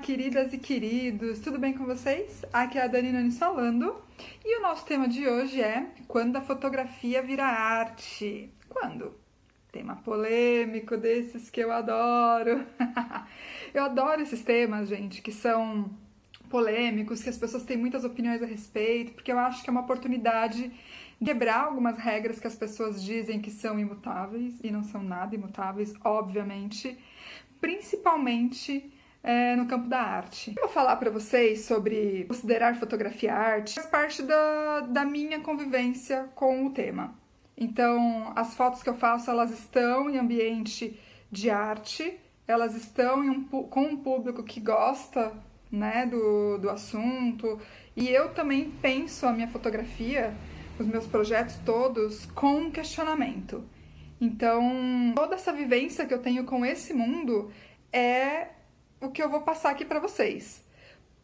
queridas e queridos, tudo bem com vocês? Aqui é a Dani Nunes falando e o nosso tema de hoje é quando a fotografia vira arte. Quando? Tema polêmico desses que eu adoro. Eu adoro esses temas, gente, que são polêmicos, que as pessoas têm muitas opiniões a respeito, porque eu acho que é uma oportunidade de quebrar algumas regras que as pessoas dizem que são imutáveis e não são nada imutáveis, obviamente, principalmente no campo da arte. Eu vou falar para vocês sobre considerar fotografia arte, faz parte da minha convivência com o tema. Então, as fotos que eu faço, elas estão em ambiente de arte, elas estão com um público que gosta, né, do assunto, e eu também penso a minha fotografia, os meus projetos todos, com um questionamento. Então, toda essa vivência que eu tenho com esse mundo é o que eu vou passar aqui para vocês.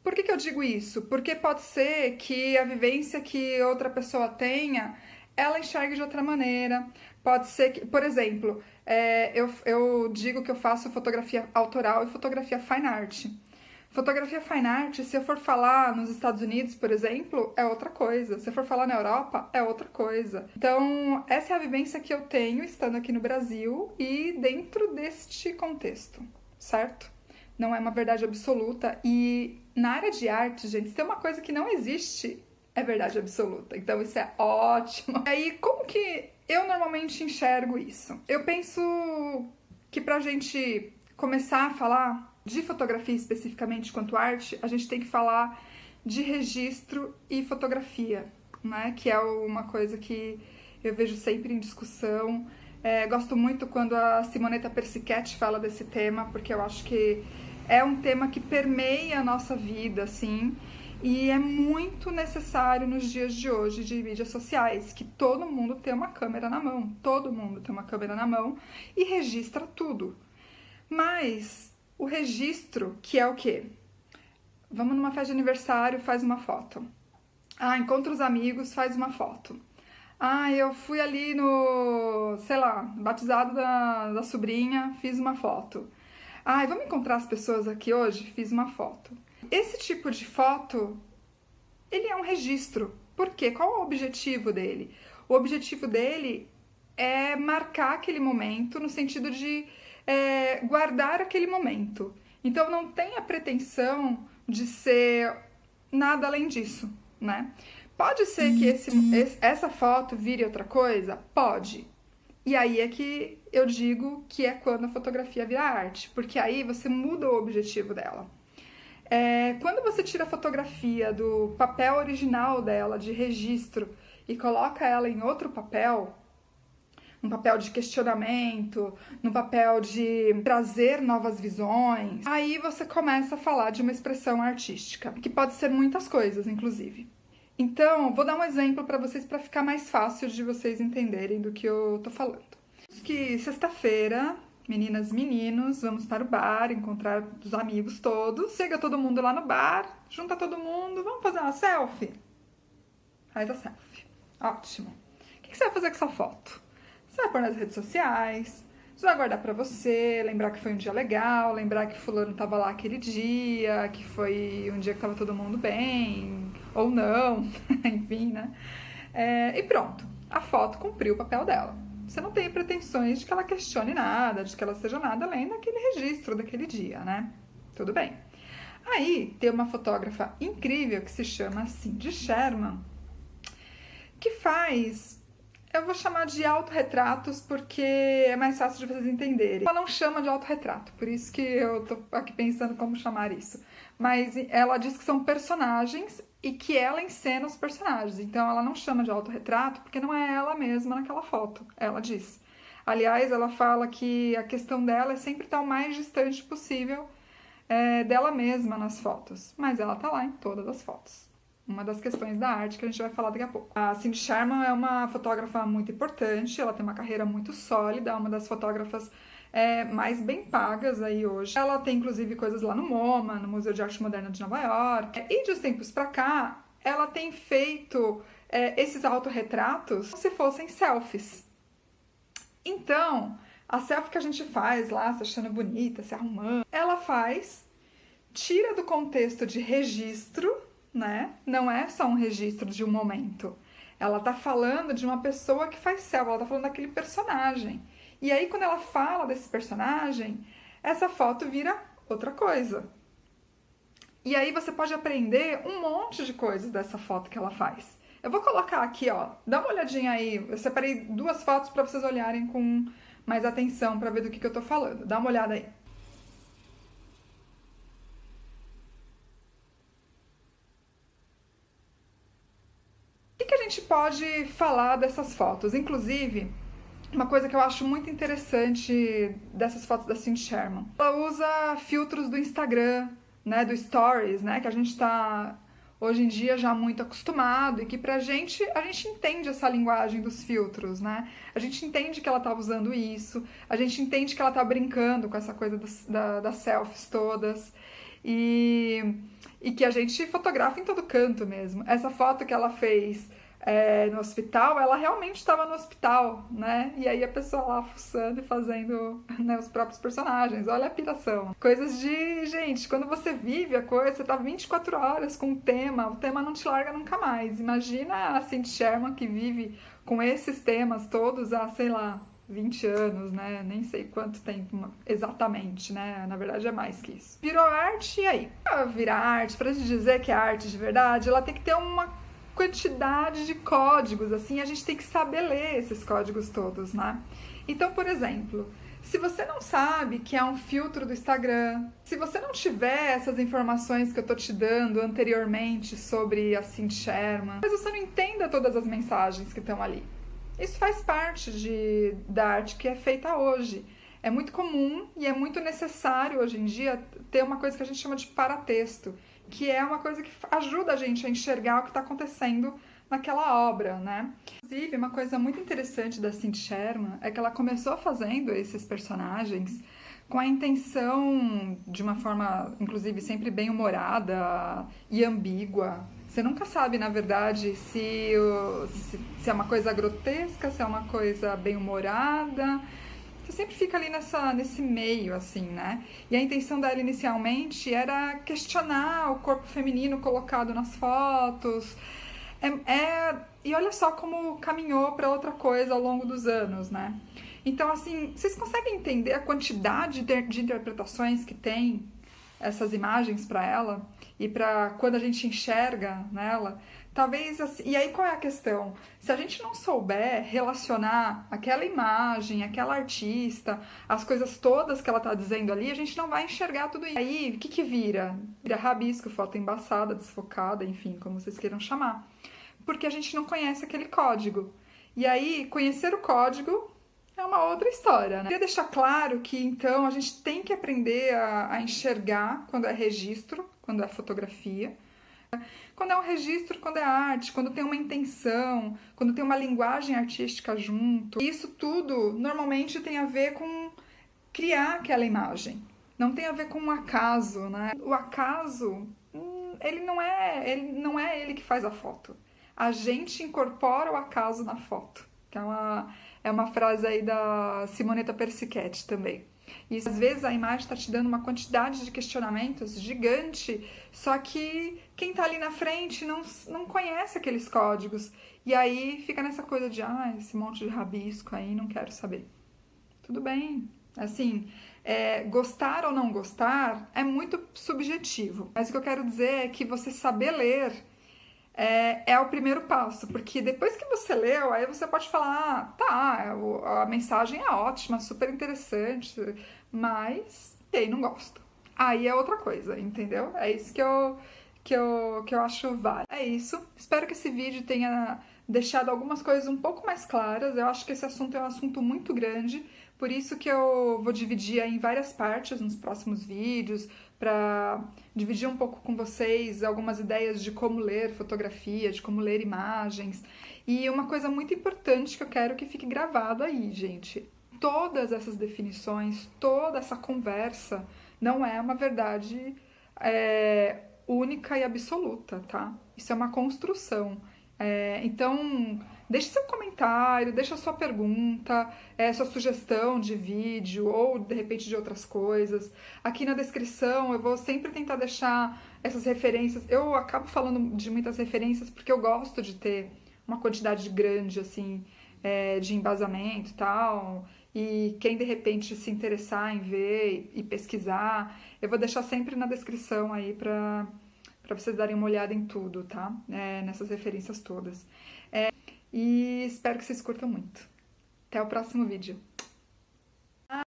Por que eu digo isso? Porque pode ser que a vivência que outra pessoa tenha, ela enxergue de outra maneira. Pode ser que, por exemplo, eu digo que eu faço fotografia autoral e fotografia fine art. Fotografia fine art, se eu for falar nos Estados Unidos, por exemplo, é outra coisa. Se eu for falar na Europa, é outra coisa. Então, essa é a vivência que eu tenho estando aqui no Brasil e dentro deste contexto, certo? Não é uma verdade absoluta. E na área de arte, gente, se tem uma coisa que não existe, é verdade absoluta. Então, isso é ótimo. E aí, como que eu normalmente enxergo isso? Eu penso que pra gente começar a falar de fotografia especificamente quanto arte, a gente tem que falar de registro e fotografia, né? Que é uma coisa que eu vejo sempre em discussão. Gosto muito quando a Simonetta Persichetti fala desse tema, porque eu acho que é um tema que permeia a nossa vida, assim, e é muito necessário nos dias de hoje de mídias sociais, que todo mundo tem uma câmera na mão, todo mundo tem uma câmera na mão e registra tudo. Mas o registro, que é o quê? Vamos numa festa de aniversário, faz uma foto. Encontra os amigos, faz uma foto. Eu fui ali no, sei lá, batizado da sobrinha, fiz uma foto. Vamos encontrar as pessoas aqui hoje? Fiz uma foto. Esse tipo de foto, ele é um registro. Por quê? Qual é o objetivo dele? O objetivo dele é marcar aquele momento no sentido de guardar aquele momento. Então não tem a pretensão de ser nada além disso, né? Pode ser que essa foto vire outra coisa? Pode. E aí é que eu digo que é quando a fotografia vira arte, porque aí você muda o objetivo dela. Quando você tira a fotografia do papel original dela, de registro, e coloca ela em outro papel, num papel de questionamento, num papel de trazer novas visões, aí você começa a falar de uma expressão artística, que pode ser muitas coisas, inclusive. Então, vou dar um exemplo para vocês, para ficar mais fácil de vocês entenderem do que eu tô falando. Que sexta-feira, meninas e meninos, vamos para o bar, encontrar os amigos todos, chega todo mundo lá no bar, junta todo mundo, vamos fazer uma selfie? Faz a selfie. Ótimo. O que você vai fazer com essa foto? Você vai pôr nas redes sociais, você vai guardar pra você, lembrar que foi um dia legal, lembrar que fulano tava lá aquele dia, que foi um dia que tava todo mundo bem, ou não, enfim, né? E pronto, a foto cumpriu o papel dela. Você não tem pretensões de que ela questione nada, de que ela seja nada além daquele registro daquele dia, né? Tudo bem. Aí tem uma fotógrafa incrível que se chama Cindy Sherman, que faz, eu vou chamar de autorretratos porque é mais fácil de vocês entenderem. Ela não chama de autorretrato, por isso que eu tô aqui pensando como chamar isso. Mas ela diz que são personagens e que ela encena os personagens. Então ela não chama de autorretrato porque não é ela mesma naquela foto, ela diz. Aliás, ela fala que a questão dela é sempre estar o mais distante possível dela mesma nas fotos. Mas ela tá lá em todas as fotos. Uma das questões da arte que a gente vai falar daqui a pouco. A Cindy Sherman é uma fotógrafa muito importante, ela tem uma carreira muito sólida, é uma das fotógrafas mais bem pagas aí hoje. Ela tem inclusive coisas lá no MoMA, no Museu de Arte Moderna de Nova York. E de uns tempos pra cá, ela tem feito esses autorretratos como se fossem selfies. Então, a selfie que a gente faz lá, se achando bonita, se arrumando, ela faz tira do contexto de registro, né? Não é só um registro de um momento. Ela tá falando de uma pessoa que faz selfie, ela tá falando daquele personagem. E aí, quando ela fala desse personagem, essa foto vira outra coisa. E aí você pode aprender um monte de coisas dessa foto que ela faz. Eu vou colocar aqui, ó, dá uma olhadinha aí. Eu separei 2 fotos para vocês olharem com mais atenção para ver do que eu tô falando. Dá uma olhada aí. O que a gente pode falar dessas fotos? Inclusive, uma coisa que eu acho muito interessante dessas fotos da Cindy Sherman. Ela usa filtros do Instagram, né, do Stories, né, que a gente tá hoje em dia já muito acostumado e que a gente entende essa linguagem dos filtros, né? A gente entende que ela tá usando isso, a gente entende que ela tá brincando com essa coisa das selfies todas e que a gente fotografa em todo canto mesmo. Essa foto que ela fez no hospital, ela realmente estava no hospital, né? E aí a pessoa lá fuçando e fazendo, né, os próprios personagens. Olha a piração. Coisas de, gente, quando você vive a coisa, você tá 24 horas com o tema não te larga nunca mais. Imagina a Cindy Sherman que vive com esses temas todos há, sei lá, 20 anos, né? Nem sei quanto tempo exatamente, né? Na verdade é mais que isso. Virou arte, e aí? Pra virar arte, pra gente dizer que é arte de verdade, ela tem que ter uma quantidade de códigos, assim, a gente tem que saber ler esses códigos todos, né? Então, por exemplo, se você não sabe que é um filtro do Instagram, se você não tiver essas informações que eu tô te dando anteriormente sobre a Cindy Sherman, mas você não entenda todas as mensagens que estão ali. Isso faz parte da arte que é feita hoje. É muito comum e é muito necessário hoje em dia ter uma coisa que a gente chama de paratexto, que é uma coisa que ajuda a gente a enxergar o que está acontecendo naquela obra, né? Inclusive, uma coisa muito interessante da Cindy Sherman é que ela começou fazendo esses personagens com a intenção, de uma forma, inclusive, sempre bem humorada e ambígua. Você nunca sabe, na verdade, se é uma coisa grotesca, se é uma coisa bem humorada. Você sempre fica ali nesse meio, assim, né? E a intenção dela inicialmente era questionar o corpo feminino colocado nas fotos. E olha só como caminhou para outra coisa ao longo dos anos, né? Então, assim, vocês conseguem entender a quantidade de interpretações que tem essas imagens para ela e para quando a gente enxerga nela? Talvez assim, e aí qual é a questão? Se a gente não souber relacionar aquela imagem, aquela artista, as coisas todas que ela tá dizendo ali, a gente não vai enxergar tudo isso. Aí, o que vira? Vira rabisco, foto embaçada, desfocada, enfim, como vocês queiram chamar. Porque a gente não conhece aquele código. E aí, conhecer o código é uma outra história, né? Eu queria deixar claro que, então, a gente tem que aprender a enxergar quando é registro, quando é fotografia, quando é um registro, quando é arte, quando tem uma intenção, quando tem uma linguagem artística junto. Isso tudo normalmente tem a ver com criar aquela imagem. Não tem a ver com um acaso, né? O acaso, ele não é ele que faz a foto. A gente incorpora o acaso na foto. Que é uma frase aí da Simonetta Persichetti também. E às vezes a imagem está te dando uma quantidade de questionamentos gigante, só que quem está ali na frente não conhece aqueles códigos. E aí fica nessa coisa de, esse monte de rabisco aí, não quero saber. Tudo bem. Assim, gostar ou não gostar é muito subjetivo. Mas o que eu quero dizer é que você saber ler é o primeiro passo, porque depois que você leu, aí você pode falar, a mensagem é ótima, super interessante, mas ei, não gosto. Aí é outra coisa, entendeu? É isso que eu acho válido. É isso. Espero que esse vídeo tenha deixado algumas coisas um pouco mais claras. Eu acho que esse assunto é um assunto muito grande, por isso que eu vou dividir em várias partes nos próximos vídeos, para dividir um pouco com vocês algumas ideias de como ler fotografia, de como ler imagens. E uma coisa muito importante que eu quero que fique gravado aí, gente. Todas essas definições, toda essa conversa não é uma verdade única e absoluta, tá? Isso é uma construção. Então, deixe seu comentário, deixe a sua pergunta, sua sugestão de vídeo ou de repente de outras coisas. Aqui na descrição eu vou sempre tentar deixar essas referências. Eu acabo falando de muitas referências porque eu gosto de ter uma quantidade grande assim de embasamento e tal. E quem de repente se interessar em ver e pesquisar, eu vou deixar sempre na descrição aí para vocês darem uma olhada em tudo, tá? Nessas referências todas. E espero que vocês curtam muito. Até o próximo vídeo.